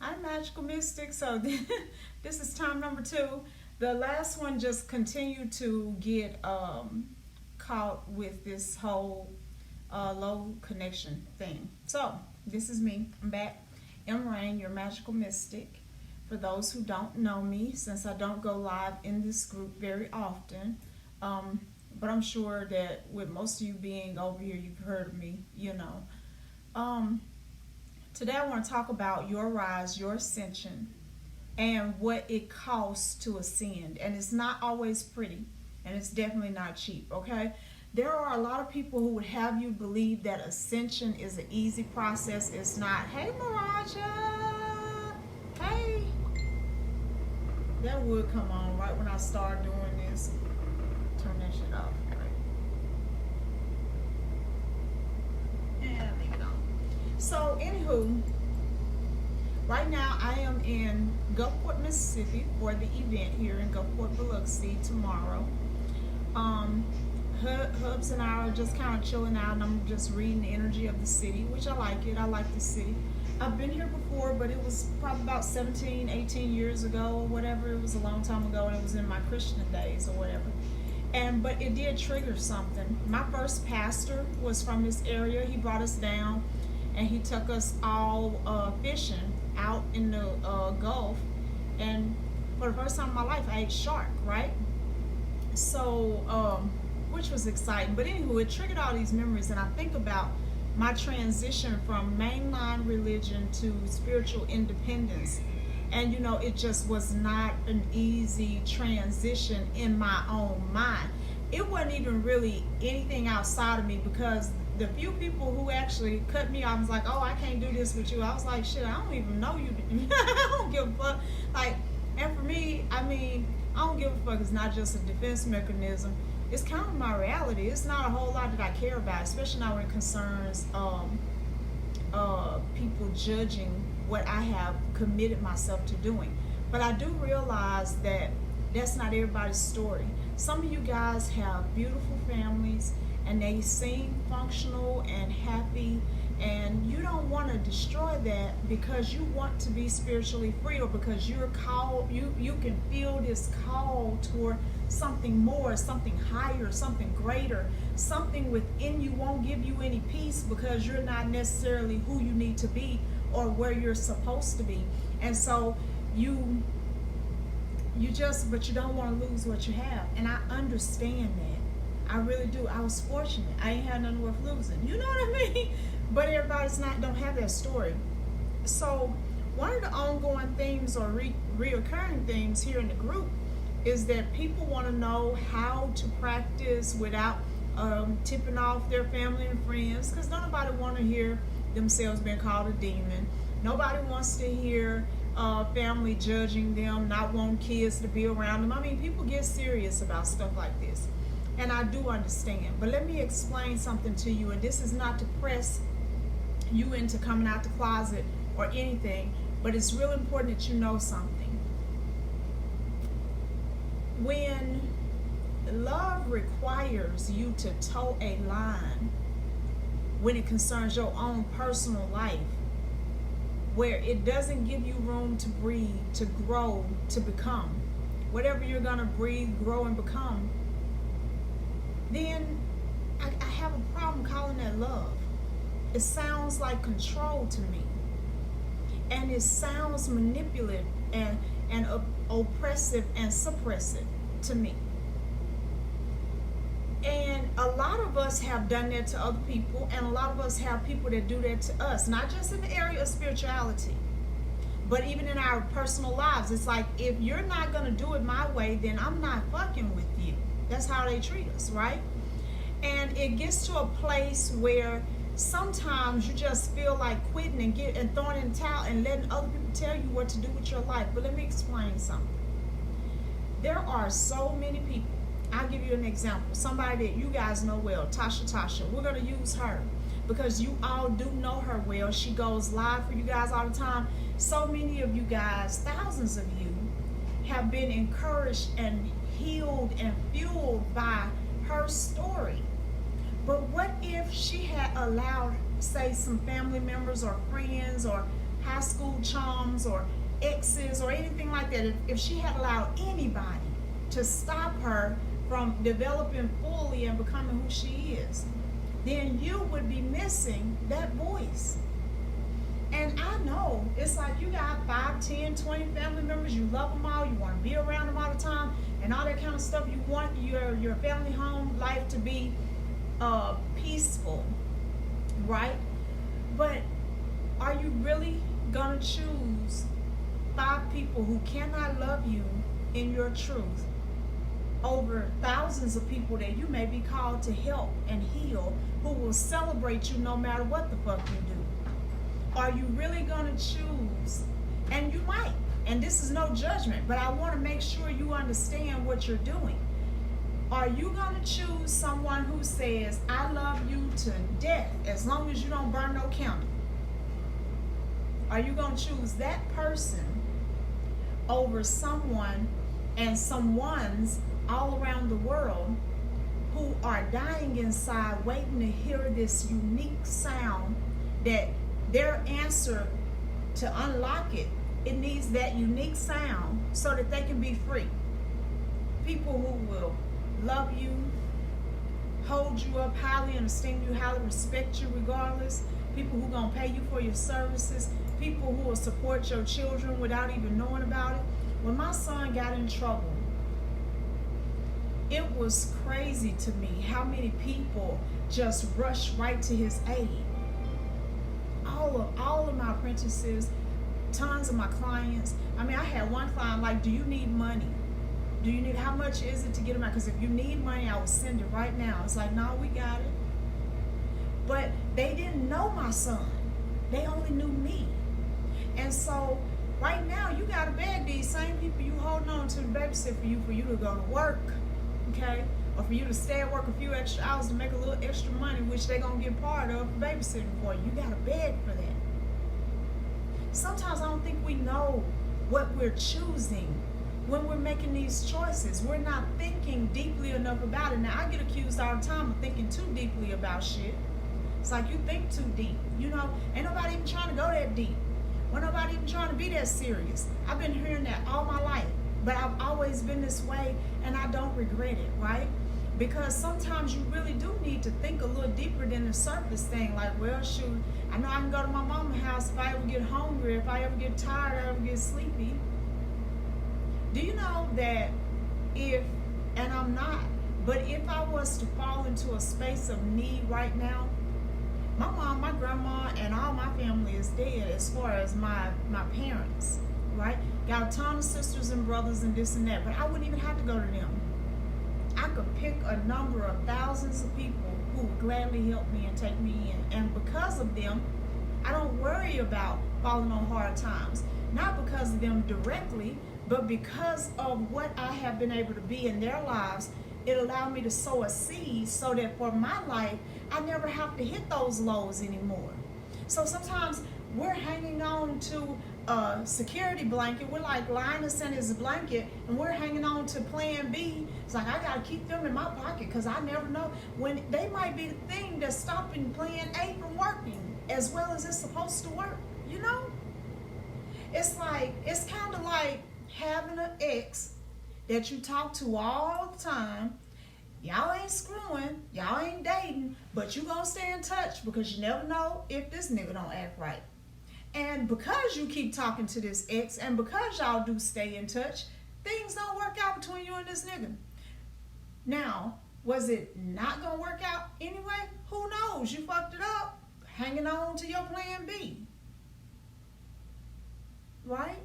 I'm Magical Mystic, so this is time number 2. The last one just continued to get caught with this whole low connection thing. So, this is me. I'm back. M. Rain, your Magical Mystic. For those who don't know me, since I don't go live in this group very often, but I'm sure that with most of you being over here, you've heard of me, you know. Today I want to talk about your rise, your ascension, and what it costs to ascend. And it's not always pretty, and it's definitely not cheap, okay? There are a lot of people who would have you believe that ascension is an easy process. It's not. Hey, Maraja! Hey! That would come on right when I start doing this. Turn that shit off. And leave it on. So, anywho, right now I am in Gulfport, Mississippi for the event here in Gulfport, Biloxi tomorrow. Hubs and I are just kind of chilling out, and I'm just reading the energy of the city, which I like it. I like the city. I've been here before, but it was probably about 17, 18 years ago or whatever. It was a long time ago, and it was in my Christian days or whatever. But it did trigger something. My first pastor was from this area. He brought us down, and he took us all fishing out in the Gulf. And for the first time in my life, I ate shark, right? So, which was exciting. But anywho, it triggered all these memories, and I think about my transition from mainline religion to spiritual independence. And you know, it just was not an easy transition in my own mind. It wasn't even really anything outside of me, because the few people who actually cut me off was like, oh, I can't do this with you. I was like, shit, I don't even know you. I don't give a fuck. Like, and for me, I mean, I don't give a fuck. It's not just a defense mechanism. It's kind of my reality. It's not a whole lot that I care about, especially now when it concerns people judging what I have committed myself to doing. But I do realize that that's not everybody's story. Some of you guys have beautiful families, and they seem functional and happy, and you don't want to destroy that because you want to be spiritually free, or because you're called, you can feel this call toward something more, something higher, something greater. Something within you won't give you any peace because you're not necessarily who you need to be or where you're supposed to be. And so but you don't want to lose what you have. And I understand that. I really do. I was fortunate. I ain't had nothing worth losing. You know what I mean? But everybody's don't have that story. So one of the ongoing themes or reoccurring themes here in the group is that people want to know how to practice without tipping off their family and friends, because nobody want to hear themselves being called a demon. Nobody wants to hear family judging them, not wanting kids to be around them. I mean, people get serious about stuff like this, and I do understand. But let me explain something to you, and this is not to press you into coming out the closet or anything, but it's real important that you know something. When love requires you to toe a line when it concerns your own personal life, where it doesn't give you room to breathe, to grow, to become whatever you're going to breathe, grow, and become, then I have a problem calling that love. It sounds like control to me, and it sounds manipulative and oppressive and suppressive to me. And a lot of us have done that to other people, and a lot of us have people that do that to us, not just in the area of spirituality, but even in our personal lives. It's like, if you're not going to do it my way, then I'm not fucking with you. That's how they treat us, right? And it gets to a place where sometimes you just feel like quitting and throwing in the towel and letting other people tell you what to do with your life. But let me explain something. There are so many people. I'll give you an example. Somebody that you guys know well, Tasha. We're going to use her because you all do know her well. She goes live for you guys all the time. So many of you guys, thousands of you, have been encouraged and healed and fueled by her story. But what if she had allowed, say, some family members or friends or high school chums or exes or anything like that, if she had allowed anybody to stop her from developing fully and becoming who she is, then you would be missing that voice. And I know it's like you got 5, 10, 20 family members, you love them all, you want to be around them all the time, and all that kind of stuff. You want your family home life to be peaceful, right? But are you really gonna choose 5 people who cannot love you in your truth over thousands of people that you may be called to help and heal, who will celebrate you no matter what the fuck you do? Are you really going to choose? And you might. And this is no judgment, but I want to make sure you understand what you're doing. Are you going to choose someone who says, I love you to death as long as you don't burn no candle? Are you going to choose that person over someone and someone's all around the world who are dying inside waiting to hear this unique sound that their answer to unlock it, it needs that unique sound so that they can be free? People who will love you, hold you up highly and esteem you highly, respect you regardless. People who are going to pay you for your services. People who will support your children without even knowing about it. When my son got in trouble, it was crazy to me how many people just rushed right to his aid. All of my apprentices, tons of my clients. I mean, I had one client like, do you need money? Do you need, how much is it to get them out? Because if you need money, I will send it right now. It's like, no, we got it. But they didn't know my son. They only knew me. And so right now, you got to beg these same people you holding on to babysit for you to go to work, okay? Or for you to stay at work a few extra hours to make a little extra money, which they're going to get part of babysitting for you. You got to beg for that. Sometimes I don't think we know what we're choosing when we're making these choices. We're not thinking deeply enough about it. Now, I get accused all the time of thinking too deeply about shit. It's like you think too deep. You know, ain't nobody even trying to go that deep. We're nobody even trying to be that serious. I've been hearing that all my life. But I've always been this way, and I don't regret it, right? Because sometimes you really do need to think a little deeper than the surface thing. Like, well, shoot, I know I can go to my mama's house if I ever get hungry, if I ever get tired, or ever get sleepy. Do you know that if, and I'm not, but if I was to fall into a space of need right now, my mom, my grandma, and all my family is dead as far as my parents, right? Got a ton of sisters and brothers and this and that, but I wouldn't even have to go to them. I could pick a number of thousands of people who would gladly help me and take me in. And because of them, I don't worry about falling on hard times. Not because of them directly, but because of what I have been able to be in their lives. It allowed me to sow a seed so that for my life, I never have to hit those lows anymore. So sometimes we're hanging on to a security blanket. We're like Linus and his blanket, and we're hanging on to plan B. It's like, I got to keep them in my pocket because I never know when they might be the thing that's stopping plan A from working as well as it's supposed to work, you know? It's like, it's kind of like having an ex that you talk to all the time. Y'all ain't screwing, y'all ain't dating, but you gonna stay in touch because you never know if this nigga don't act right. And because you keep talking to this ex, and because y'all do stay in touch, things don't work out between you and this nigga. Now, was it not gonna work out anyway? Who knows? You fucked it up, hanging on to your plan B. Right?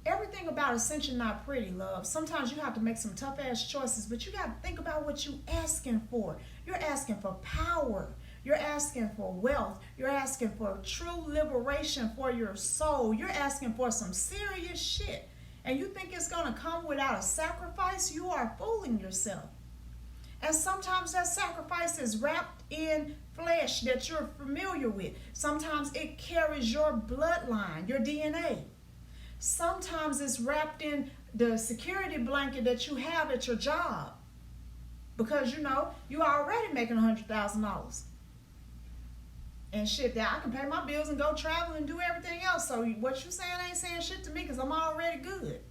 Everything about Ascension not pretty, love. Sometimes you have to make some tough ass choices, but you got to think about what you asking for. You're asking for power. You're asking for wealth. You're asking for true liberation for your soul. You're asking for some serious shit. And you think it's going to come without a sacrifice? You are fooling yourself. And sometimes that sacrifice is wrapped in flesh that you're familiar with. Sometimes it carries your bloodline, your DNA. Sometimes it's wrapped in the security blanket that you have at your job. Because, you know, you're already making $100,000. and shit that I can pay my bills and go travel and do everything else. So what you saying ain't saying shit to me because I'm already good.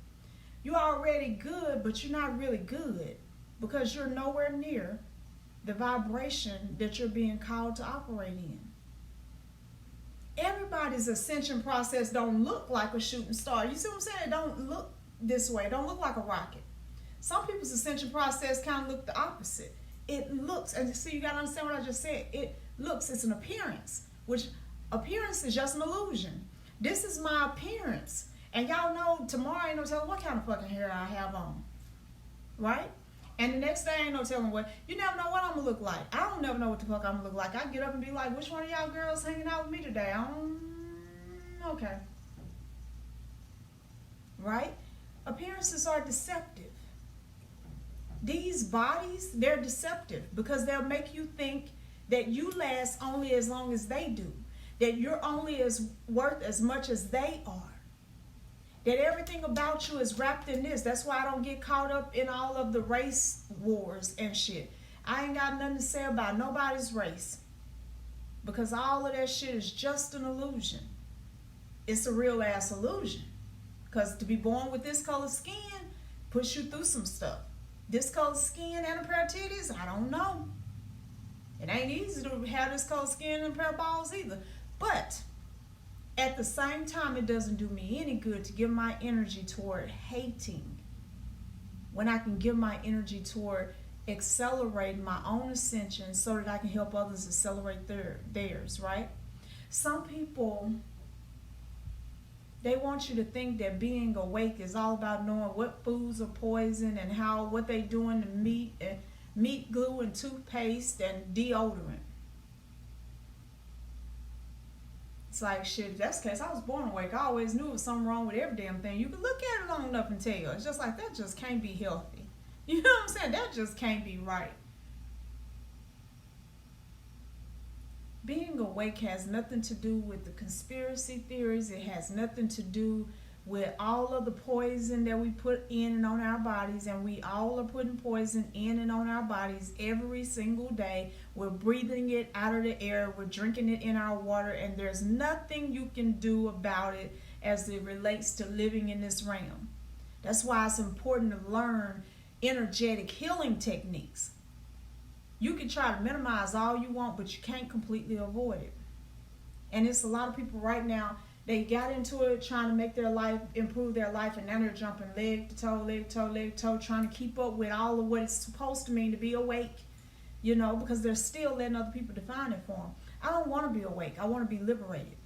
You're already good, but you're not really good because you're nowhere near the vibration that you're being called to operate in. Everybody's ascension process don't look like a shooting star. You see what I'm saying? It don't look this way. It don't look like a rocket. Some people's ascension process kind of look the opposite. It looks, and see, you got to understand what I just said. It looks, it's an appearance, which appearance is just an illusion. This is my appearance. And y'all know tomorrow ain't no telling what kind of fucking hair I have on. Right? And the next day ain't no telling what. You never know what I'm going to look like. I don't never know what the fuck I'm going to look like. I get up and be like, which one of y'all girls hanging out with me today? Okay. Right? Appearances are deceptive. These bodies, they're deceptive because they'll make you think that you last only as long as they do. That you're only as worth as much as they are. That everything about you is wrapped in this. That's why I don't get caught up in all of the race wars and shit. I ain't got nothing to say about nobody's race. Because all of that shit is just an illusion. It's a real ass illusion. Because to be born with this color skin puts you through some stuff. This color skin and a pair of titties, I don't know. It ain't easy to have this color skin and a pair of balls either. But at the same time, it doesn't do me any good to give my energy toward hating when I can give my energy toward accelerating my own ascension so that I can help others accelerate theirs, right? Some people, they want you to think that being awake is all about knowing what foods are poison and what they doing to meat, glue, and toothpaste and deodorant. It's like, shit, if that's the case, I was born awake. I always knew there was something wrong with every damn thing. You can look at it long enough and tell. It's just like, that just can't be healthy. You know what I'm saying? That just can't be right. Being awake has nothing to do with the conspiracy theories. It has nothing to do with all of the poison that we put in and on our bodies, and we all are putting poison in and on our bodies every single day. We're breathing it out of the air, we're drinking it in our water, and there's nothing you can do about it as it relates to living in this realm. That's why it's important to learn energetic healing techniques. You can try to minimize all you want, but you can't completely avoid it. And it's a lot of people right now, they got into it trying to make their life, improve their life, and now they're jumping leg to toe, leg to toe, leg to toe, trying to keep up with all of what it's supposed to mean to be awake, you know, because they're still letting other people define it for them. I don't want to be awake. I want to be liberated.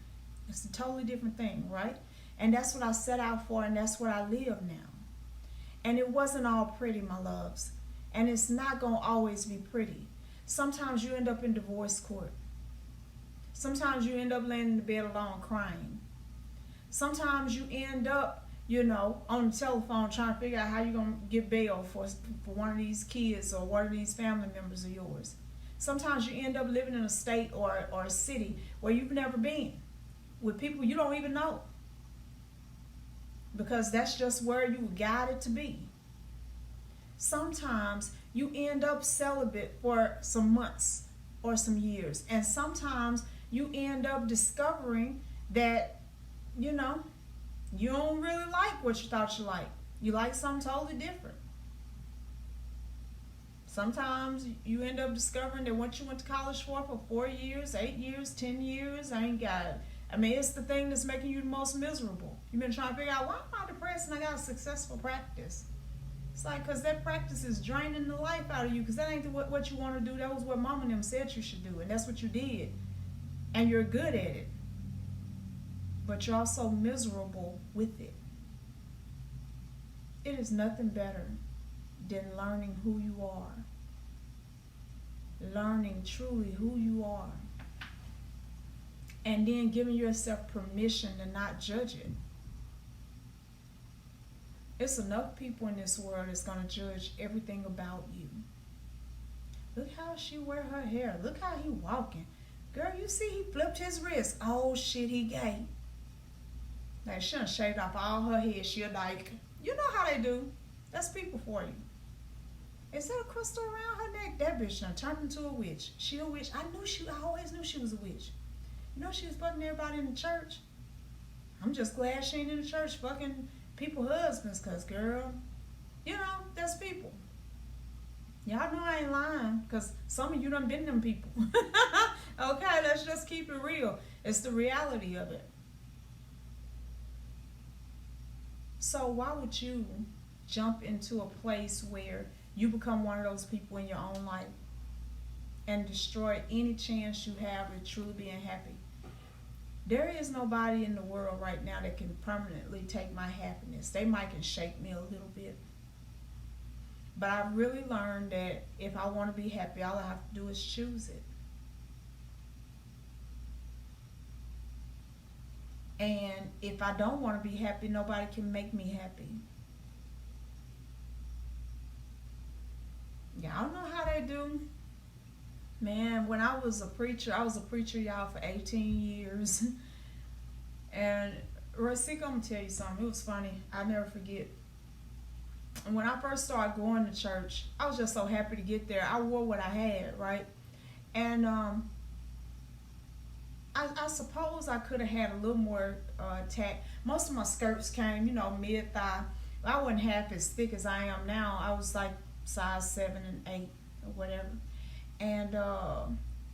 It's a totally different thing, right? And that's what I set out for, and that's what I live now. And it wasn't all pretty, my loves. And it's not going to always be pretty. Sometimes you end up in divorce court. Sometimes you end up laying in the bed alone crying. Sometimes you end up, you know, on the telephone trying to figure out how you're going to get bail for one of these kids or one of these family members of yours. Sometimes you end up living in a state or a city where you've never been with people you don't even know, because that's just where you were guided to be. Sometimes you end up celibate for some months or some years. And sometimes you end up discovering that, you know, you don't really like what you thought you liked. You like something totally different. Sometimes you end up discovering that what you went to college for 4 years, 8 years, 10 years, I ain't got it. I mean, it's the thing that's making you the most miserable. You've been trying to figure out, why am I depressed and I got a successful practice? It's like, because that practice is draining the life out of you, because that ain't what you want to do. That was what mama and them said you should do, and that's what you did. And you're good at it. But you're also miserable with it. It is nothing better than learning who you are. Learning truly who you are. And then giving yourself permission to not judge it. It's enough people in this world that's going to judge everything about you. Look how she wear her hair. Look how he walking. Girl, you see he flipped his wrist. Oh shit, he gay. Like, she done shaved off all her hair. She like, you know how they do. That's people for you. Is there a crystal around her neck? That bitch done turned into a witch. She a witch. I always knew she was a witch. You know she was fucking everybody in the church. I'm just glad she ain't in the church fucking people husbands, cause girl, you know, that's people. Y'all know I ain't lying, because some of you done been them people. Okay, let's just keep it real. It's the reality of it. So why would you jump into a place where you become one of those people in your own life and destroy any chance you have of truly being happy? There is nobody in the world right now that can permanently take my happiness. They might can shake me a little bit. But I've really learned that if I want to be happy, all I have to do is choose it. And if I don't want to be happy, nobody can make me happy. Y'all know how they do. Man, when I was a preacher, y'all, for 18 years. And Rosika, I'm going to tell you something. It was funny. I'll never forget. And when I first started going to church, I was just so happy to get there. I wore what I had, right? And I suppose I could have had a little more tact. Most of my skirts came, you know, mid-thigh. I wasn't half as thick as I am now. I was like size 7 and 8 or whatever. And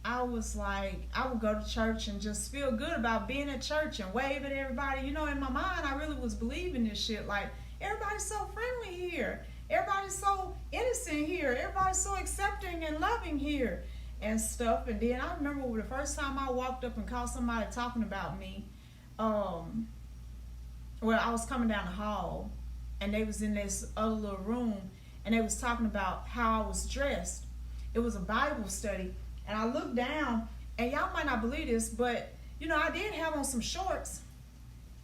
I was like, I would go to church and just feel good about being at church and wave at everybody. You know, in my mind, I really was believing this shit. Like, everybody's so friendly here. Everybody's so innocent here. Everybody's so accepting and loving here and stuff. And then I remember the first time I walked up and caught somebody talking about me. Well, I was coming down the hall and they was in this other little room and they was talking about how I was dressed. It was a Bible study, and I looked down, and y'all might not believe this, but you know, I did have on some shorts,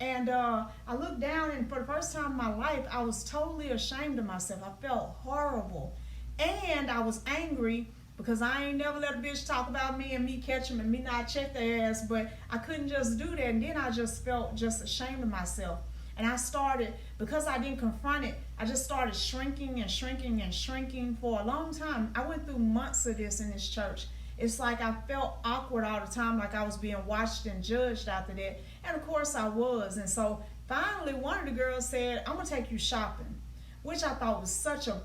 and I looked down, and for the first time in my life, I was totally ashamed of myself. I felt horrible, and I was angry because I ain't never let a bitch talk about me and me catch them and me not check their ass, but I couldn't just do that, and then I just felt just ashamed of myself. And I started, because I didn't confront it, I just started shrinking and shrinking and shrinking for a long time. I went through months of this in this church. It's like I felt awkward all the time, like I was being watched and judged after that. And of course I was. And so finally one of the girls said, I'm going to take you shopping, which I thought was such a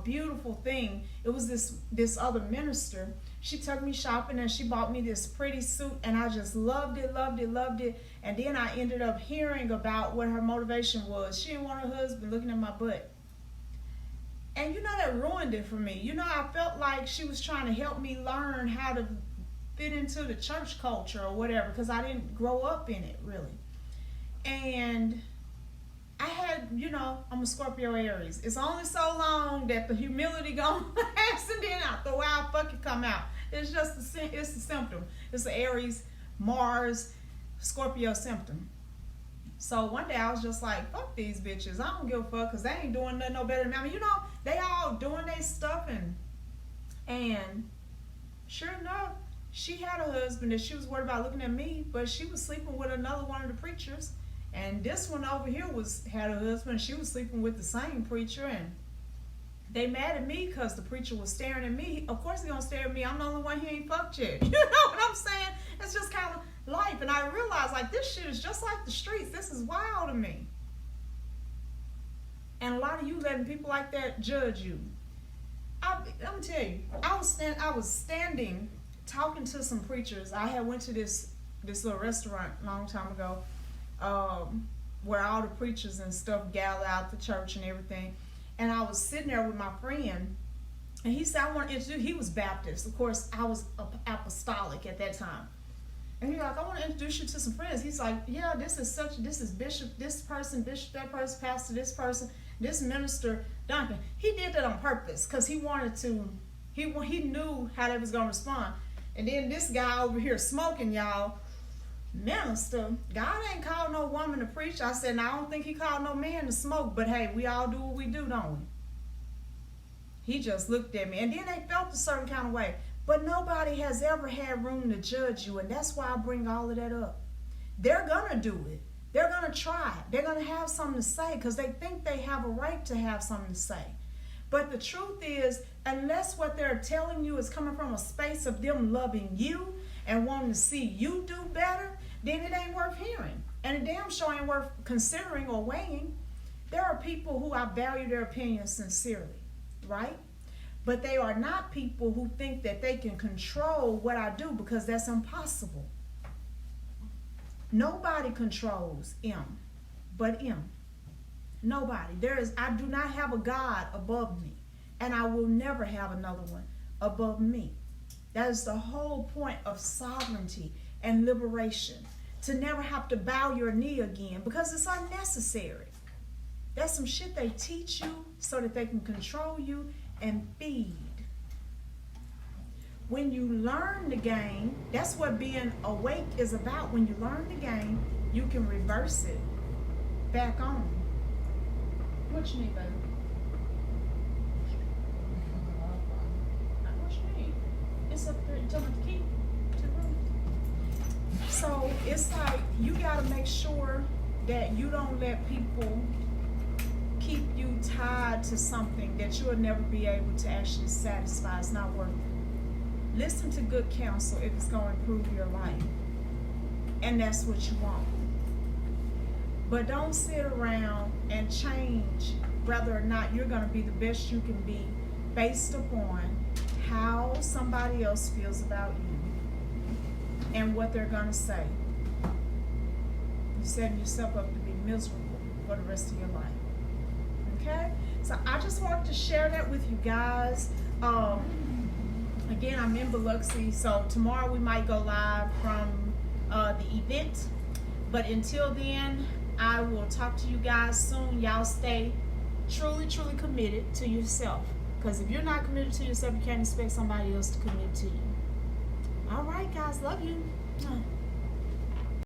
beautiful thing. It was this other minister. She took me shopping and she bought me this pretty suit, and I just loved it, loved it, loved it. And then I ended up hearing about what her motivation was. She didn't want her husband looking at my butt. And you know, that ruined it for me. You know, I felt like she was trying to help me learn how to fit into the church culture or whatever, because I didn't grow up in it really. And I had, you know, I'm a Scorpio Aries. It's only so long that the humility gonna last, and then after a while, fucking come out. It's just it's the symptom. It's the Aries, Mars, Scorpio symptom. So one day I was just like, fuck these bitches. I don't give a fuck, because they ain't doing nothing no better than me. I mean, you know, they all doing their stuff, and sure enough, she had a husband that she was worried about looking at me, but she was sleeping with another one of the preachers. And this one over here had a husband. She was sleeping with the same preacher, and they mad at me because the preacher was staring at me. Of course he gonna stare at me. I'm the only one he ain't fucked yet. You know what I'm saying? It's just kind of life. And I realized, like, this shit is just like the streets. This is wild to me. And a lot of you letting people like that judge you. I'm gonna tell you, I was standing talking to some preachers. I had went to this little restaurant a long time ago. Where all the preachers and stuff gather out the church and everything. And I was sitting there with my friend, and he said, I want to introduce, he was Baptist. Of course, I was apostolic at that time. And he's like, I want to introduce you to some friends. He's like, yeah, this is Bishop, this person, Bishop, that person, Pastor, this person, this minister, Duncan. He did that on purpose, because he wanted to, he knew how they was going to respond. And then this guy over here smoking, y'all, minister, God ain't called no woman to preach. I said, I don't think he called no man to smoke, but hey, we all do what we do, don't we? He just looked at me, and then they felt a certain kind of way. But nobody has ever had room to judge you, and that's why I bring all of that up. They're gonna do it. They're gonna try. They're gonna have something to say because they think they have a right to have something to say. But the truth is, unless what they're telling you is coming from a space of them loving you and wanting to see you do better, then it ain't worth hearing. And it damn sure ain't worth considering or weighing. There are people who I value their opinions sincerely, right? But they are not people who think that they can control what I do, because that's impossible. Nobody controls M but M. Nobody. I do not have a God above me, and I will never have another one above me. That is the whole point of sovereignty and liberation. To never have to bow your knee again, because it's unnecessary. That's some shit they teach you so that they can control you and feed. When you learn the game, that's what being awake is about. When you learn the game, you can reverse it back on. What you need, baby? What you need? It's up there. You told me the key to the room. So it's like you got to make sure that you don't let people keep you tied to something that you'll never be able to actually satisfy. It's not worth it. Listen to good counsel if it's going to improve your life, and that's what you want. But don't sit around and change whether or not you're going to be the best you can be based upon how somebody else feels about you and what they're going to say. You're setting yourself up to be miserable for the rest of your life. Okay? So I just wanted to share that with you guys. Again, I'm in Biloxi, so tomorrow we might go live from the event. But until then, I will talk to you guys soon. Y'all stay truly, truly committed to yourself. Because if you're not committed to yourself, you can't expect somebody else to commit to you. All right, guys. Love you.